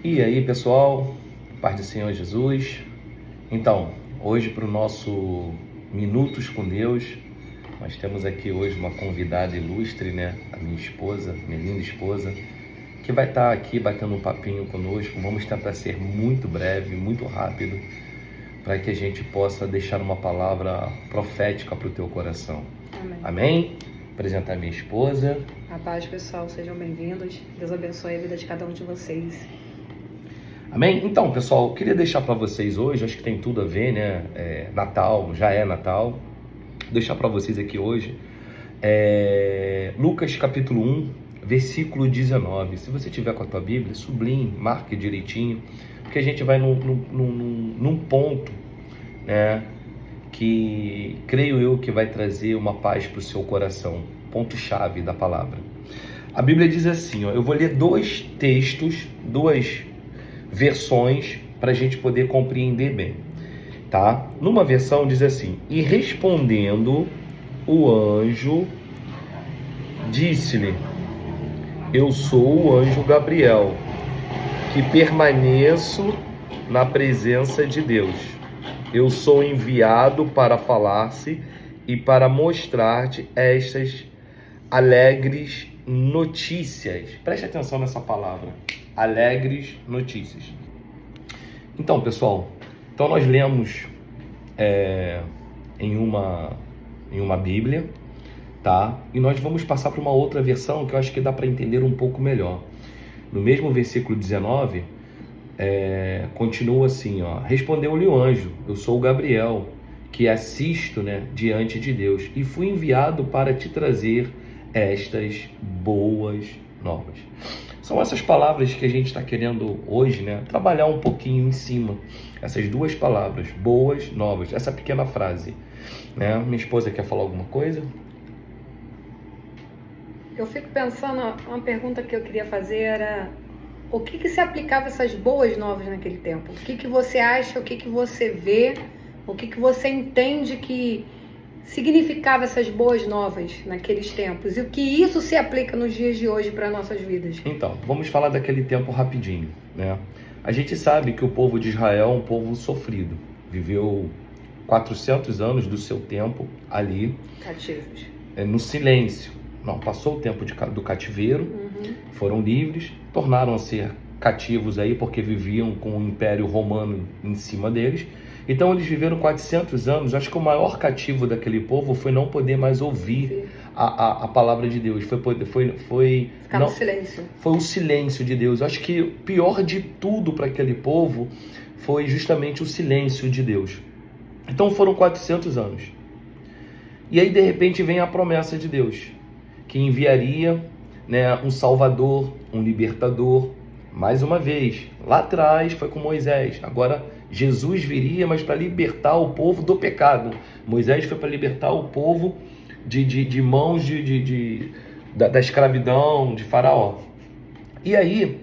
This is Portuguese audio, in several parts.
E aí, pessoal, paz do Senhor Jesus. Então, hoje para o nosso Minutos com Deus, nós temos aqui hoje uma convidada ilustre, né? A minha esposa, minha linda esposa, que vai estar aqui batendo um papinho conosco. Vamos tentar ser muito breve, muito rápido, para que a gente possa deixar uma palavra profética para o teu coração. Amém. Amém? Apresentar minha esposa. A paz, pessoal, sejam bem-vindos. Deus abençoe a vida de cada um de vocês. Amém? Então, pessoal, eu queria deixar para vocês hoje, acho que tem tudo a ver, né? Natal, já é Natal. Deixar para vocês aqui hoje Lucas capítulo 1, versículo 19. Se você tiver com a tua Bíblia, sublinhe, marque direitinho, porque a gente vai num ponto, né? Que creio eu que vai trazer uma paz para o seu coração. Ponto-chave da palavra. A Bíblia diz assim, ó, eu vou ler dois textos, duas versões para a gente poder compreender bem, tá? Numa versão diz assim: e respondendo o anjo, disse-lhe, eu sou o anjo Gabriel, que permaneço na presença de Deus. Eu sou enviado para falar-se e para mostrar-te estas alegres notícias. Preste atenção nessa palavra, alegres notícias. Então, pessoal, nós lemos em uma Bíblia, tá? E nós vamos passar para uma outra versão que eu acho que dá para entender um pouco melhor. No mesmo versículo 19, continua assim, ó: respondeu-lhe o anjo, eu sou o Gabriel, que assisto, né, diante de Deus, e fui enviado para te trazer estas boas novas. São essas palavras que a gente está querendo hoje, né, trabalhar um pouquinho em cima. Essas duas palavras, boas novas, essa pequena frase, né? Minha esposa quer falar alguma coisa? Eu fico pensando, uma pergunta que eu queria fazer era: o que se aplicava a essas boas novas naquele tempo? O que você acha, o que você vê, o que você entende que significava essas boas novas naqueles tempos? E o que isso se aplica nos dias de hoje para nossas vidas? Então, vamos falar daquele tempo rapidinho, né? A gente sabe que o povo de Israel é um povo sofrido. Viveu 400 anos do seu tempo ali, Cativos. No silêncio. Não, passou o tempo do cativeiro, foram livres, tornaram a ser cativos aí porque viviam com o Império Romano em cima deles. Então eles viveram 400 anos. Acho que o maior cativo daquele povo foi não poder mais ouvir a palavra de Deus. Ficar no silêncio. Foi o silêncio de Deus. Acho que o pior de tudo para aquele povo foi justamente o silêncio de Deus. Então foram 400 anos. E aí de repente vem a promessa de Deus, que enviaria, né, um Salvador, um libertador. Mais uma vez, lá atrás foi com Moisés, agora Jesus viria, mas para libertar o povo do pecado. Moisés foi para libertar o povo de mãos da escravidão, de Faraó. E aí,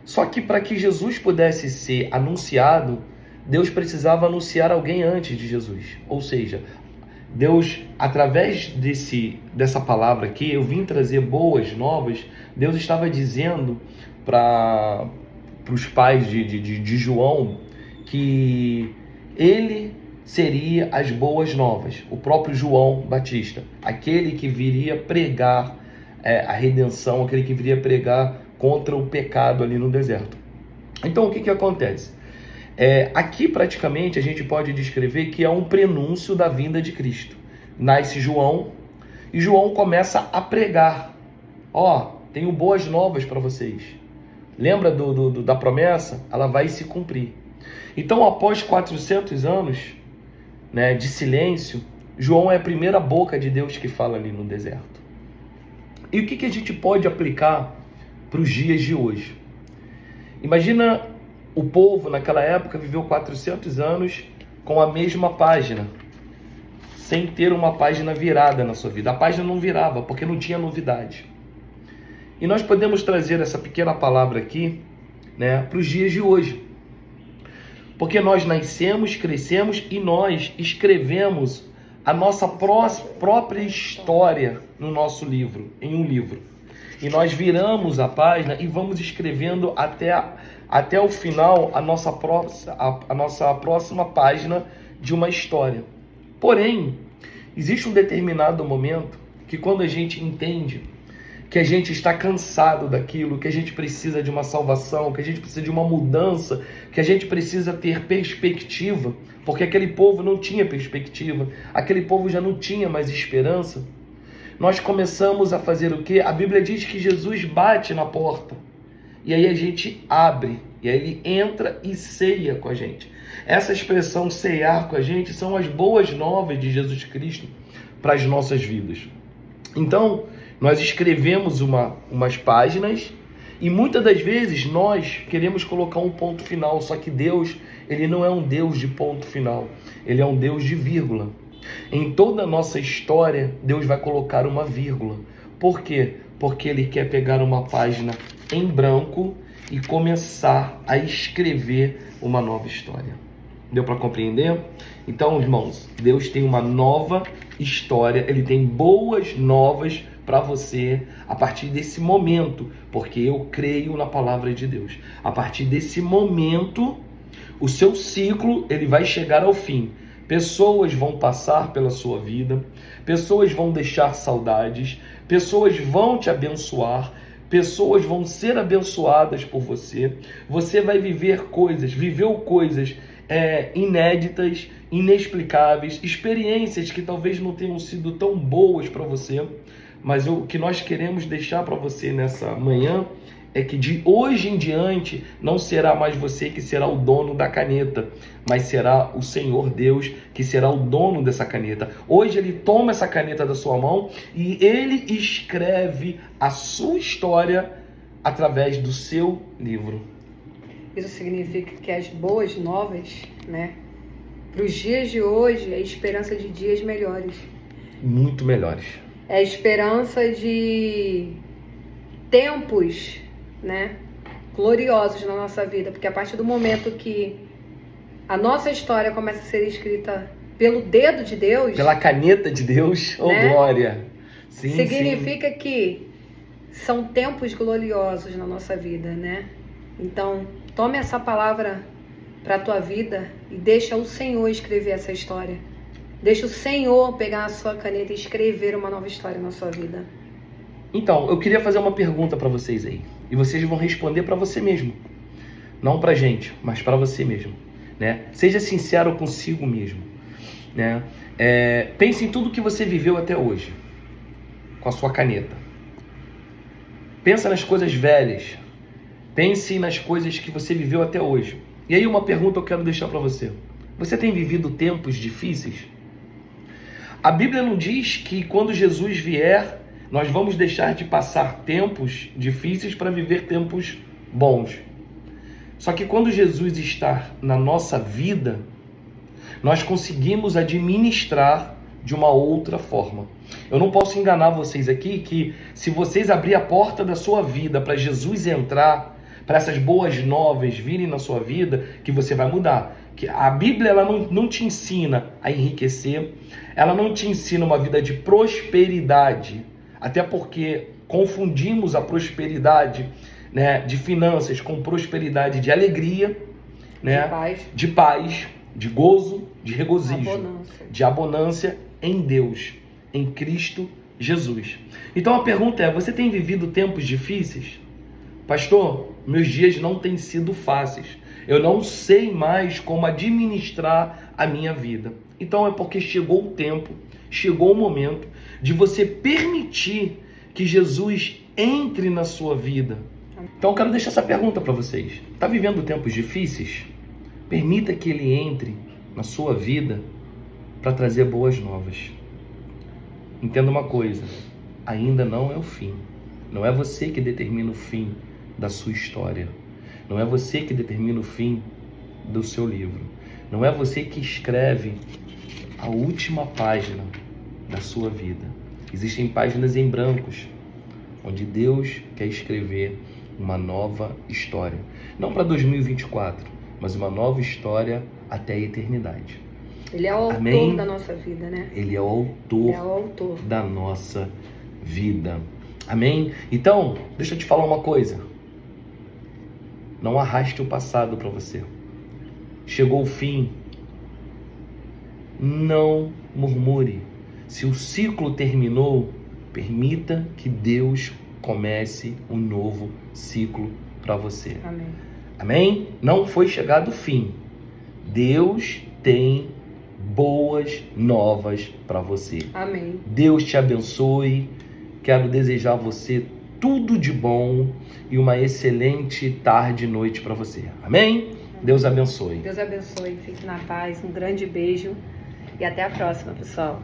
só que para que Jesus pudesse ser anunciado, Deus precisava anunciar alguém antes de Jesus. Ou seja, Deus, através dessa palavra aqui, eu vim trazer boas novas. Deus estava dizendo para os pais de João que ele seria as boas novas, o próprio João Batista, aquele que viria pregar a redenção, aquele que viria pregar contra o pecado ali no deserto. Então o que acontece? Aqui praticamente a gente pode descrever que é um prenúncio da vinda de Cristo. Nasce João e João começa a pregar: tenho boas novas para vocês. Lembra da promessa? Ela vai se cumprir. Então, após 400 anos, né, de silêncio, João é a primeira boca de Deus que fala ali no deserto. E o que a gente pode aplicar para os dias de hoje? Imagina o povo naquela época viveu 400 anos com a mesma página, sem ter uma página virada na sua vida. A página não virava porque não tinha novidade. E nós podemos trazer essa pequena palavra aqui, né, para os dias de hoje. Porque nós nascemos, crescemos e nós escrevemos a nossa própria história no nosso livro, em um livro. e nós viramos a página e vamos escrevendo até o final a nossa próxima página de uma história. Porém, existe um determinado momento que quando a gente entende que a gente está cansado daquilo, que a gente precisa de uma salvação, que a gente precisa de uma mudança, que a gente precisa ter perspectiva, porque aquele povo não tinha perspectiva, aquele povo já não tinha mais esperança, nós começamos a fazer o quê? A Bíblia diz que Jesus bate na porta, e aí a gente abre, e aí ele entra e ceia com a gente. Essa expressão ceiar com a gente são as boas novas de Jesus Cristo para as nossas vidas. Então, nós escrevemos umas páginas e muitas das vezes nós queremos colocar um ponto final, só que Deus, ele não é um Deus de ponto final, ele é um Deus de vírgula. Em toda a nossa história, Deus vai colocar uma vírgula. Por quê? Porque ele quer pegar uma página em branco e começar a escrever uma nova história. Deu para compreender? Então, irmãos, Deus tem uma nova história, ele tem boas novas para você a partir desse momento, porque eu creio na palavra de Deus. A partir desse momento, o seu ciclo ele vai chegar ao fim. Pessoas vão passar pela sua vida, pessoas vão deixar saudades, pessoas vão te abençoar, pessoas vão ser abençoadas por você. Você vai viveu coisas inéditas, inexplicáveis, experiências que talvez não tenham sido tão boas para você, mas o que nós queremos deixar para você nessa manhã é que de hoje em diante não será mais você que será o dono da caneta, mas será o Senhor Deus que será o dono dessa caneta. Hoje ele toma essa caneta da sua mão e ele escreve a sua história através do seu livro. Isso significa que as boas novas, né, para os dias de hoje, é a esperança de dias melhores. Muito melhores. É a esperança de tempos, né, gloriosos na nossa vida, porque a partir do momento que a nossa história começa a ser escrita pelo dedo de Deus, pela caneta de Deus, né? Glória! Sim, significa que são tempos gloriosos na nossa vida, né? Então, tome essa palavra para a tua vida e deixa o Senhor escrever essa história. Deixa o Senhor pegar a sua caneta e escrever uma nova história na sua vida. Então, eu queria fazer uma pergunta para vocês aí. E vocês vão responder para você mesmo. Não para gente, mas para você mesmo, né? Seja sincero consigo mesmo, né? Pense em tudo que você viveu até hoje, com a sua caneta. Pensa nas coisas velhas. Pense nas coisas que você viveu até hoje. E aí uma pergunta eu quero deixar para você. Você tem vivido tempos difíceis? A Bíblia não diz que quando Jesus vier, nós vamos deixar de passar tempos difíceis para viver tempos bons. Só que quando Jesus está na nossa vida, nós conseguimos administrar de uma outra forma. Eu não posso enganar vocês aqui que se vocês abrir a porta da sua vida para Jesus entrar, para essas boas novas virem na sua vida, que você vai mudar. Que a Bíblia ela não te ensina a enriquecer, ela não te ensina uma vida de prosperidade, até porque confundimos a prosperidade, né, de finanças com prosperidade de alegria, né, de paz, de gozo, de regozijo, de abundância em Deus, em Cristo Jesus. Então a pergunta é, você tem vivido tempos difíceis? Pastor, meus dias não têm sido fáceis. Eu não sei mais como administrar a minha vida. Então é porque chegou o tempo, chegou o momento de você permitir que Jesus entre na sua vida. Então eu quero deixar essa pergunta para vocês. Está vivendo tempos difíceis? Permita que ele entre na sua vida para trazer boas novas. Entenda uma coisa, ainda não é o fim. Não é você que determina o fim da sua história. Não é você que determina o fim do seu livro. Não é você que escreve a última página da sua vida. Existem páginas em brancos, onde Deus quer escrever uma nova história. Não para 2024, mas uma nova história até a eternidade. Ele é o autor da nossa vida, né? Ele é o autor da nossa vida. Amém? Então, deixa eu te falar uma coisa. Não arraste o passado para você. Chegou o fim. Não murmure. Se o ciclo terminou, permita que Deus comece um novo ciclo para você. Amém. Amém? Não foi chegado o fim. Deus tem boas novas para você. Amém. Deus te abençoe. Quero desejar a você tudo de bom e uma excelente tarde e noite para você. Amém? Deus abençoe. Deus abençoe. Fique na paz. Um grande beijo e até a próxima, pessoal.